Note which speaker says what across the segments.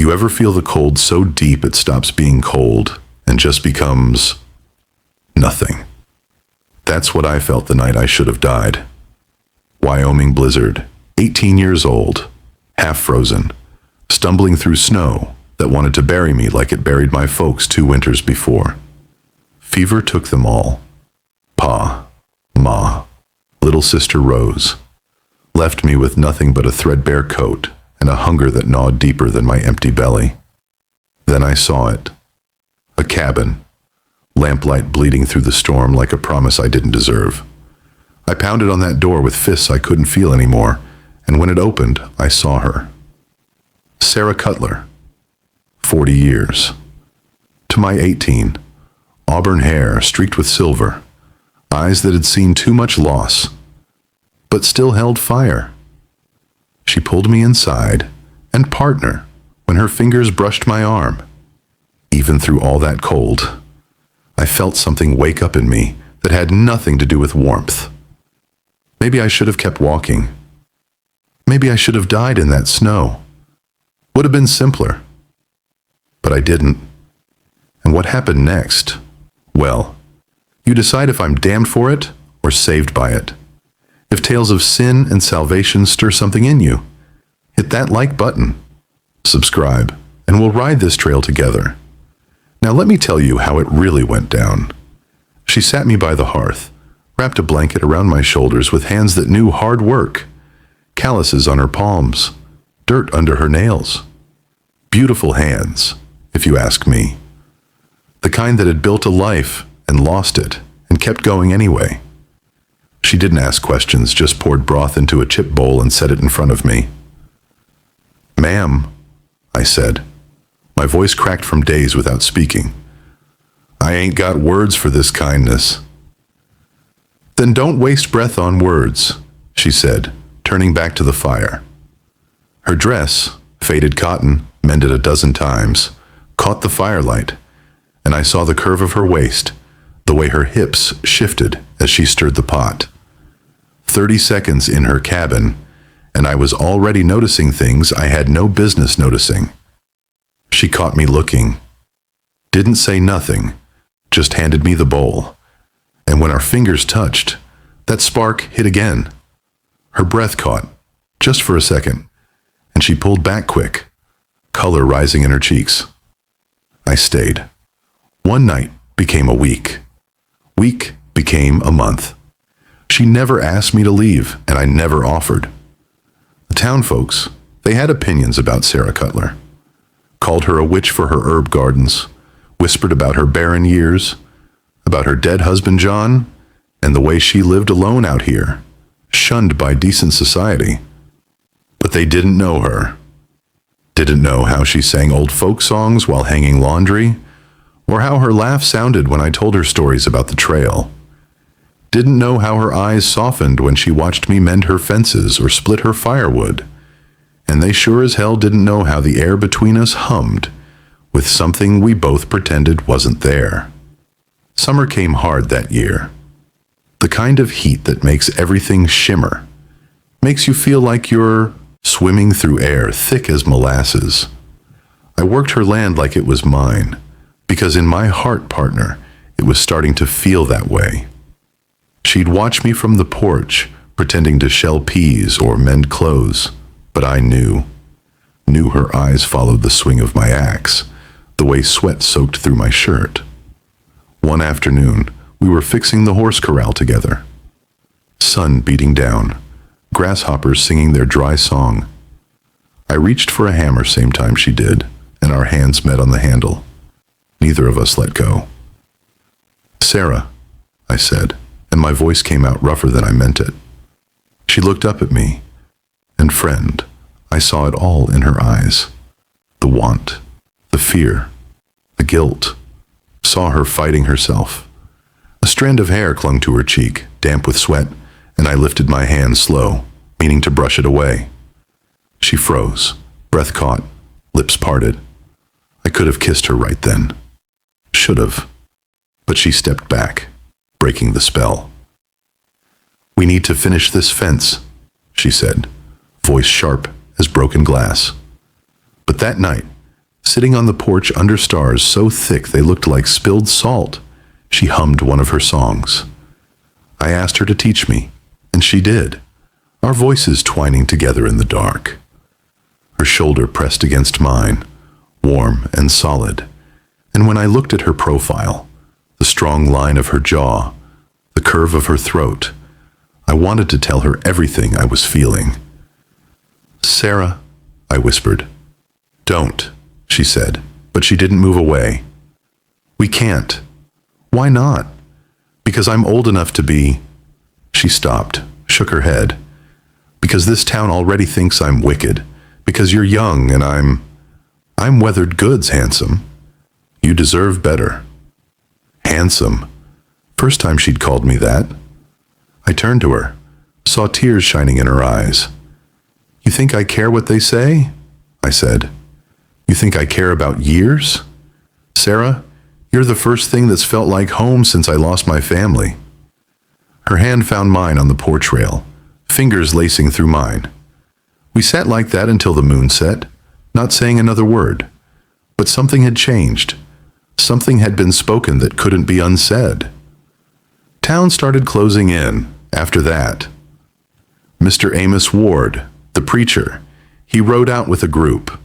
Speaker 1: You ever feel the cold so deep it stops being cold and just becomes nothing? That's what I felt the night I should have died. Wyoming blizzard, 18 years old, half frozen, stumbling through snow that wanted to bury me like it buried my folks 2 winters before. Fever took them all. Pa, Ma, little sister Rose, left me with nothing but a threadbare coat and a hunger that gnawed deeper than my empty belly. Then I saw it. A cabin, lamplight bleeding through the storm like a promise I didn't deserve. I pounded on that door with fists I couldn't feel anymore, and when it opened, I saw her. Sarah Cutler, 40 years. To my 18, auburn hair streaked with silver, eyes that had seen too much loss, but still held fire. She pulled me inside, and partner, when her fingers brushed my arm. Even through all that cold, I felt something wake up in me that had nothing to do with warmth. Maybe I should have kept walking. Maybe I should have died in that snow. Would have been simpler. But I didn't. And what happened next? Well, you decide if I'm damned for it or saved by it. If tales of sin and salvation stir something in you, hit that like button, subscribe, and we'll ride this trail together. Now let me tell you how it really went down. She sat me by the hearth, wrapped a blanket around my shoulders with hands that knew hard work, calluses on her palms, dirt under her nails. Beautiful hands, if you ask me. The kind that had built a life and lost it and kept going anyway. She didn't ask questions, just poured broth into a chip bowl and set it in front of me. "Ma'am," I said. My voice cracked from days without speaking. "I ain't got words for this kindness." "Then don't waste breath on words," she said, turning back to the fire. Her dress, faded cotton, mended a dozen times, caught the firelight, and I saw the curve of her waist, the way her hips shifted as she stirred the pot. 30 seconds in her cabin, and I was already noticing things I had no business noticing. She caught me looking, didn't say nothing, just handed me the bowl. And when our fingers touched, that spark hit again. Her breath caught, just for a second, and she pulled back quick, color rising in her cheeks. I stayed. One night became a week. Week became a month. She never asked me to leave, and I never offered. The town folks, they had opinions about Sarah Cutler. Called her a witch for her herb gardens, whispered about her barren years, about her dead husband John, and the way she lived alone out here, shunned by decent society. But they didn't know her. Didn't know how she sang old folk songs while hanging laundry, or how her laugh sounded when I told her stories about the trail. Didn't know how her eyes softened when she watched me mend her fences or split her firewood. And they sure as hell didn't know how the air between us hummed with something we both pretended wasn't there. Summer came hard that year. The kind of heat that makes everything shimmer, makes you feel like you're swimming through air thick as molasses. I worked her land like it was mine, because in my heart, partner, it was starting to feel that way. She'd watch me from the porch, pretending to shell peas or mend clothes, but I knew her eyes followed the swing of my axe, the way sweat soaked through my shirt. One afternoon, we were fixing the horse corral together. Sun beating down, grasshoppers singing their dry song. I reached for a hammer same time she did, and our hands met on the handle. Neither of us let go. "Sarah," I said, and my voice came out rougher than I meant it. She looked up at me, and friend, I saw it all in her eyes. The want, the fear, the guilt. Saw her fighting herself. A strand of hair clung to her cheek, damp with sweat, and I lifted my hand slow, meaning to brush it away. She froze, breath caught, lips parted. I could have kissed her right then. Should have. But she stepped back, breaking the spell. "We need to finish this fence," she said, voice sharp as broken glass. But that night, sitting on the porch under stars so thick they looked like spilled salt. She hummed one of her songs. I asked her to teach me, and she did, our voices twining together in the dark. Her shoulder pressed against mine, warm and solid, and when I looked at her profile, the strong line of her jaw, the curve of her throat, I wanted to tell her everything I was feeling. "Sarah," I whispered. "Don't," she said, but she didn't move away. "We can't." "Why not?" "Because I'm old enough to be—" She stopped, shook her head. "Because this town already thinks I'm wicked. Because you're young and I'm weathered goods, handsome. You deserve better." Handsome. First time she'd called me that. I turned to her, saw tears shining in her eyes. "You think I care what they say?" I said. "You think I care about years? Sarah, you're the first thing that's felt like home since I lost my family." Her hand found mine on the porch rail, fingers lacing through mine. We sat like that until the moon set, not saying another word. But something had changed. Something had been spoken that couldn't be unsaid. Town started closing in after that. Mr. Amos Ward, the preacher, he rode out with a group.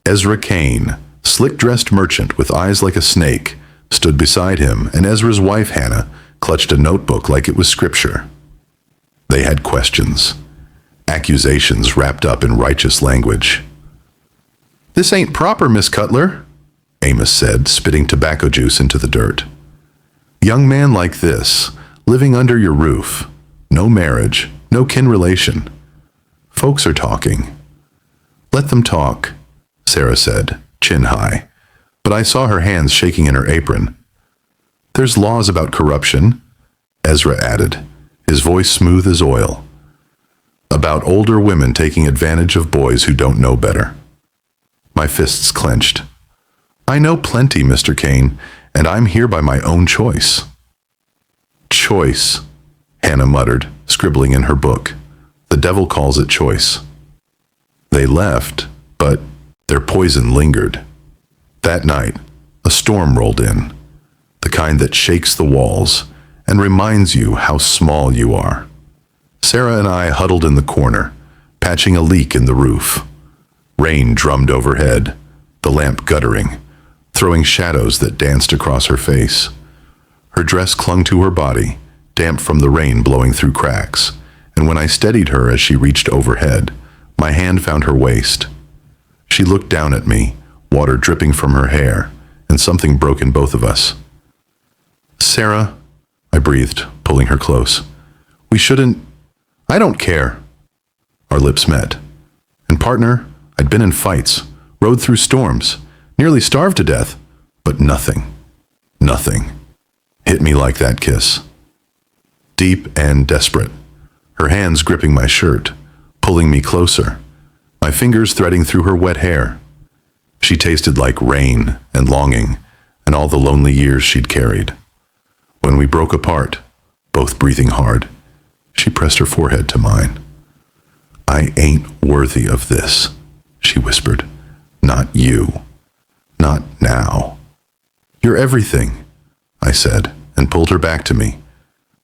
Speaker 1: Ezra Kane, slick-dressed merchant with eyes like a snake, stood beside him, and Ezra's wife Hannah clutched a notebook like it was scripture. They had questions, accusations wrapped up in righteous language. "This ain't proper, Miss Cutler," Amos said, spitting tobacco juice into the dirt. "Young man like this, living under your roof, no marriage, no kin relation. Folks are talking." "Let them talk," Sarah said, chin high, but I saw her hands shaking in her apron. "There's laws about corruption," Ezra added, his voice smooth as oil. "About older women taking advantage of boys who don't know better." My fists clenched. "I know plenty, Mr. Kane, and I'm here by my own choice." "Choice," Hannah muttered, scribbling in her book. "The devil calls it choice." They left, but their poison lingered. That night, a storm rolled in, the kind that shakes the walls and reminds you how small you are. Sarah and I huddled in the corner, patching a leak in the roof. Rain drummed overhead, the lamp guttering, throwing shadows that danced across her face. Her dress clung to her body, damp from the rain blowing through cracks, and when I steadied her as she reached overhead, my hand found her waist. She looked down at me, water dripping from her hair, and something broke in both of us. "Sarah," I breathed, pulling her close. "We shouldn't—" "I don't care." Our lips met. And partner, I'd been in fights, rode through storms, nearly starved to death, but nothing hit me like that kiss. Deep and desperate, her hands gripping my shirt, pulling me closer, my fingers threading through her wet hair. She tasted like rain and longing and all the lonely years she'd carried. When we broke apart, both breathing hard, she pressed her forehead to mine. "I ain't worthy of this," she whispered. "Not you. Not now." "You're everything," I said, and pulled her back to me.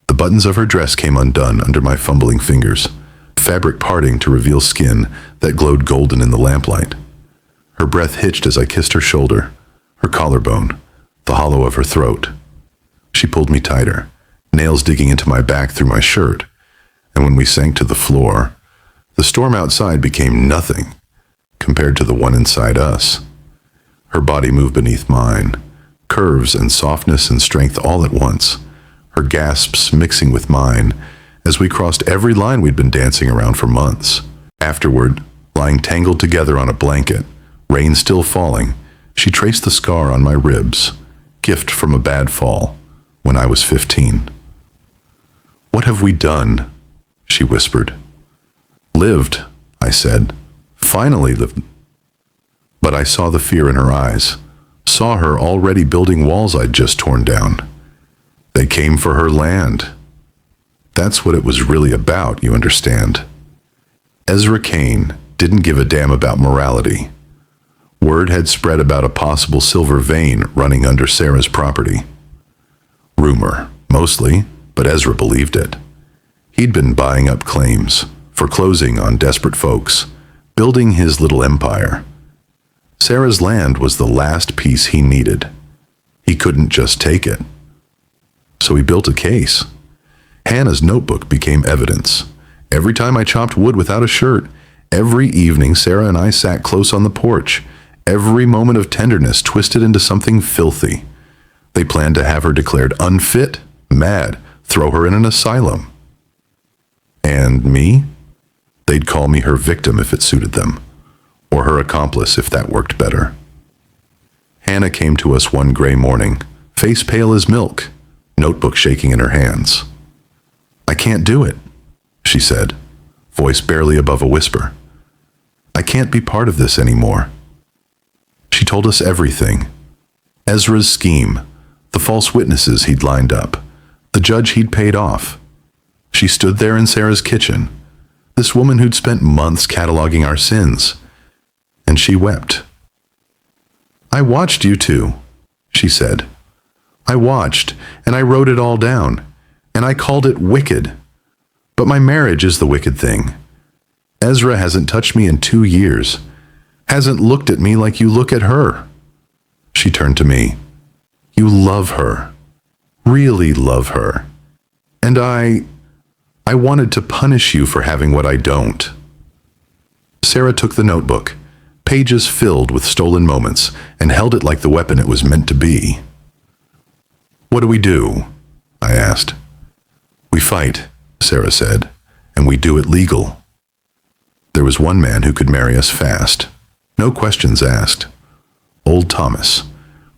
Speaker 1: The buttons of her dress came undone under my fumbling fingers, fabric parting to reveal skin that glowed golden in the lamplight. Her breath hitched as I kissed her shoulder, her collarbone, the hollow of her throat. She pulled me tighter, nails digging into my back through my shirt, and when we sank to the floor, the storm outside became nothing compared to the one inside us. Her body moved beneath mine, curves and softness and strength all at once, her gasps mixing with mine as we crossed every line we'd been dancing around for months. Afterward, lying tangled together on a blanket, rain still falling, she traced the scar on my ribs, gift from a bad fall, when I was 15. "What have we done?" she whispered. "Lived," I said. "Finally lived." But I saw the fear in her eyes, saw her already building walls I'd just torn down. They came for her land. That's what it was really about, you understand. Ezra Kane didn't give a damn about morality. Word had spread about a possible silver vein running under Sarah's property. Rumor, mostly, but Ezra believed it. He'd been buying up claims, foreclosing on desperate folks, building his little empire. Sarah's land was the last piece he needed. He couldn't just take it. So he built a case. Hannah's notebook became evidence. Every time I chopped wood without a shirt, every evening Sarah and I sat close on the porch, every moment of tenderness twisted into something filthy. They planned to have her declared unfit, mad, throw her in an asylum. And me? They'd call me her victim if it suited them, or her accomplice if that worked better. Hannah came to us one gray morning, face pale as milk, notebook shaking in her hands. "I can't do it," she said, voice barely above a whisper. "I can't be part of this anymore." She told us everything. Ezra's scheme, the false witnesses he'd lined up, the judge he'd paid off. She stood there in Sarah's kitchen, this woman who'd spent months cataloging our sins, and she wept. "I watched you two," she said. "I watched, and I wrote it all down, and I called it wicked. But my marriage is the wicked thing. Ezra hasn't touched me in 2 years, hasn't looked at me like you look at her." She turned to me. "You love her, really love her. And I wanted to punish you for having what I don't." Sarah took the notebook, pages filled with stolen moments, and held it like the weapon it was meant to be. "What do we do?" I asked. "We fight," Sarah said, "and we do it legal." There was one man who could marry us fast, no questions asked. Old Thomas,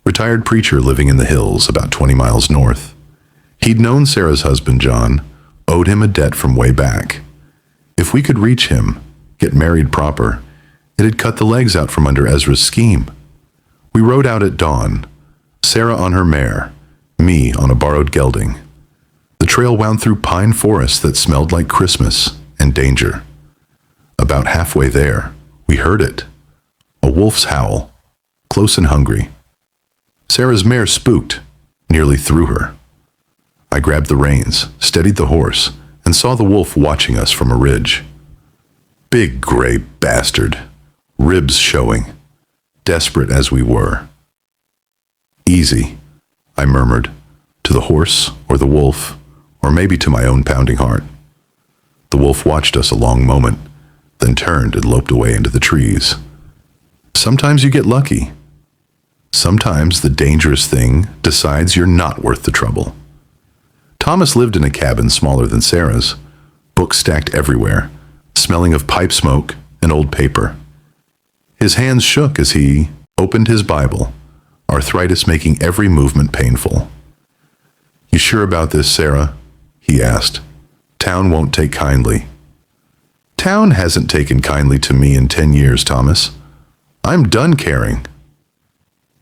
Speaker 1: retired preacher living in the hills about 20 miles north. He'd known Sarah's husband, John, owed him a debt from way back. If we could reach him, get married proper, it'd cut the legs out from under Ezra's scheme. We rode out at dawn, Sarah on her mare, me on a borrowed gelding. The trail wound through pine forests that smelled like Christmas and danger. About halfway there, we heard it. A wolf's howl, close and hungry. Sarah's mare spooked, nearly threw her. I grabbed the reins, steadied the horse, and saw the wolf watching us from a ridge. Big gray bastard, ribs showing, desperate as we were. "Easy," I murmured, to the horse or the wolf, or maybe to my own pounding heart. The wolf watched us a long moment, then turned and loped away into the trees. Sometimes you get lucky. Sometimes the dangerous thing decides you're not worth the trouble. Thomas lived in a cabin smaller than Sarah's, books stacked everywhere, smelling of pipe smoke and old paper. His hands shook as he opened his Bible, arthritis making every movement painful. "You sure about this, Sarah?" he asked. "Town won't take kindly." "Town hasn't taken kindly to me in 10 years, Thomas. I'm done caring."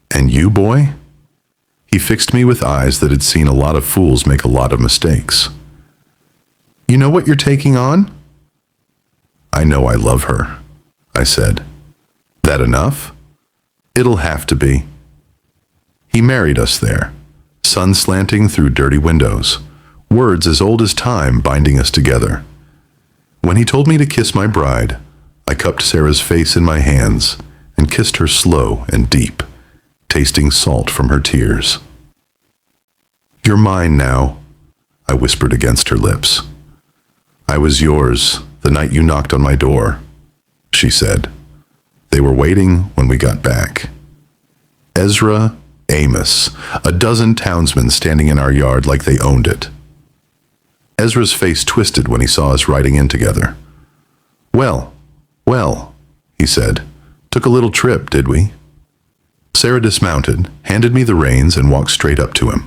Speaker 1: "And you, boy?" He fixed me with eyes that had seen a lot of fools make a lot of mistakes. "You know what you're taking on?" "I know I love her," I said. "That enough?" "It'll have to be." He married us there, sun slanting through dirty windows, words as old as time binding us together. When he told me to kiss my bride, I cupped Sarah's face in my hands and kissed her slow and deep, tasting salt from her tears. "You're mine now," I whispered against her lips. "I was yours the night you knocked on my door," she said. They were waiting when we got back. Ezra, Amos, a dozen townsmen standing in our yard like they owned it. Ezra's face twisted when he saw us riding in together. Well, he said. "Took a little trip, did we?" Sarah dismounted, handed me the reins, and walked straight up to him.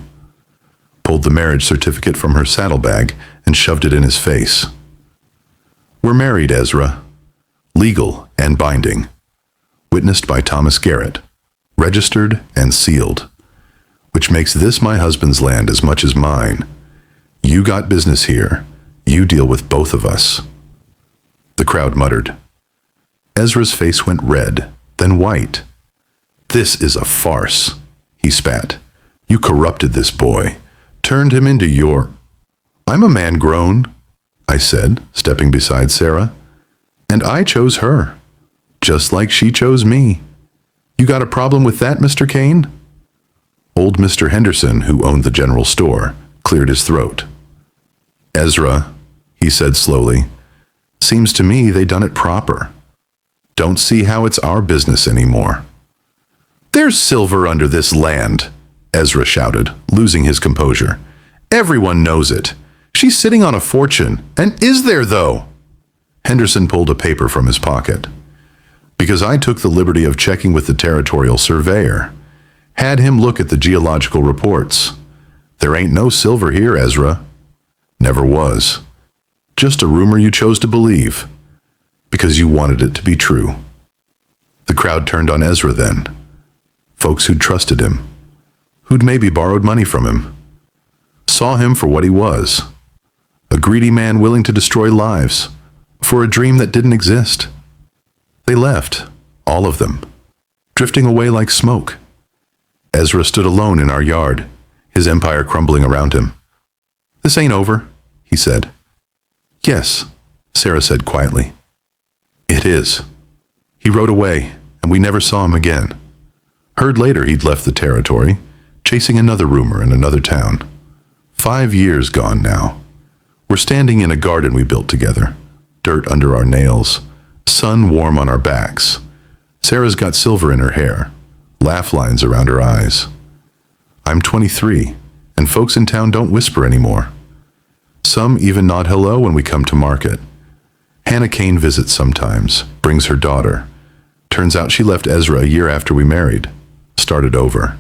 Speaker 1: Pulled the marriage certificate from her saddlebag and shoved it in his face. "We're married, Ezra. Legal and binding. Witnessed by Thomas Garrett. Registered and sealed. Which makes this my husband's land as much as mine. You got business here. You deal with both of us." The crowd muttered. Ezra's face went red, then white. This is a farce, he spat. You corrupted this boy, turned him into your... I'm a man grown, I said, stepping beside Sarah. And I chose her, just like she chose me. You got a problem with that, Mr. Kane? Old Mr. Henderson, who owned the general store, cleared his throat. Ezra, he said slowly, seems to me they done it proper. Don't see how it's our business anymore. There's silver under this land, Ezra shouted, losing his composure. Everyone knows it. She's sitting on a fortune. And is there, though? Henderson pulled a paper from his pocket. Because I took the liberty of checking with the territorial surveyor. Had him look at the geological reports. There ain't no silver here, Ezra. Never was. Just a rumor you chose to believe. Because you wanted it to be true. The crowd turned on Ezra then. Folks who'd trusted him. Who'd maybe borrowed money from him. Saw him for what he was. A greedy man willing to destroy lives. For a dream that didn't exist. They left, all of them, drifting away like smoke. Ezra stood alone in our yard, his empire crumbling around him. This ain't over, he said. Yes, Sarah said quietly. It is. He rode away, and we never saw him again. Heard later he'd left the territory, chasing another rumor in another town. 5 years gone now. We're standing in a garden we built together, dirt under our nails, sun warm on our backs. Sarah's got silver in her hair, laugh lines around her eyes. I'm 23, and folks in town don't whisper anymore. Some even nod hello when we come to market. Hannah Kane visits sometimes, brings her daughter. Turns out she left Ezra a year after we married, started over.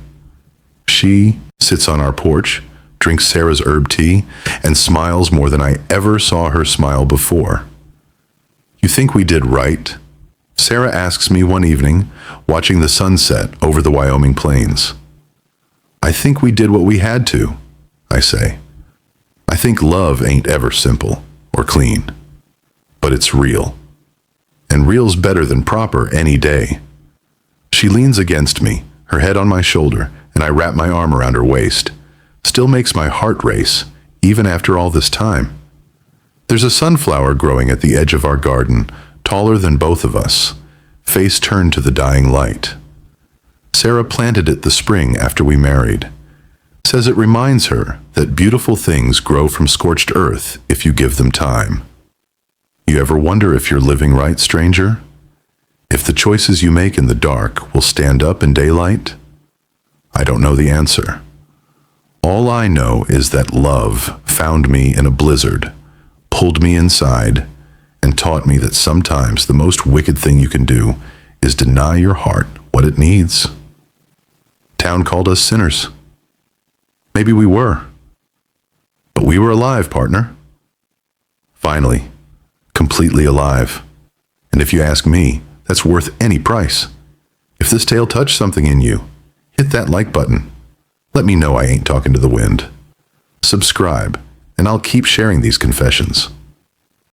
Speaker 1: She sits on our porch, drinks Sarah's herb tea, and smiles more than I ever saw her smile before. You think we did right? Sarah asks me one evening, watching the sunset over the Wyoming plains. I think we did what we had to, I say. I think love ain't ever simple or clean, but it's real. And real's better than proper any day. She leans against me, her head on my shoulder, and I wrap my arm around her waist. Still makes my heart race, even after all this time. There's a sunflower growing at the edge of our garden, taller than both of us, face turned to the dying light. Sarah planted it the spring after we married. Says it reminds her that beautiful things grow from scorched earth if you give them time. You ever wonder if you're living right, stranger? If the choices you make in the dark will stand up in daylight? I don't know the answer. All I know is that love found me in a blizzard, pulled me inside, and taught me that sometimes the most wicked thing you can do is deny your heart what it needs. Town called us sinners. Maybe we were. But we were alive, partner. Finally, completely alive. And if you ask me, that's worth any price. If this tale touched something in you, hit that like button. Let me know I ain't talking to the wind. Subscribe, and I'll keep sharing these confessions.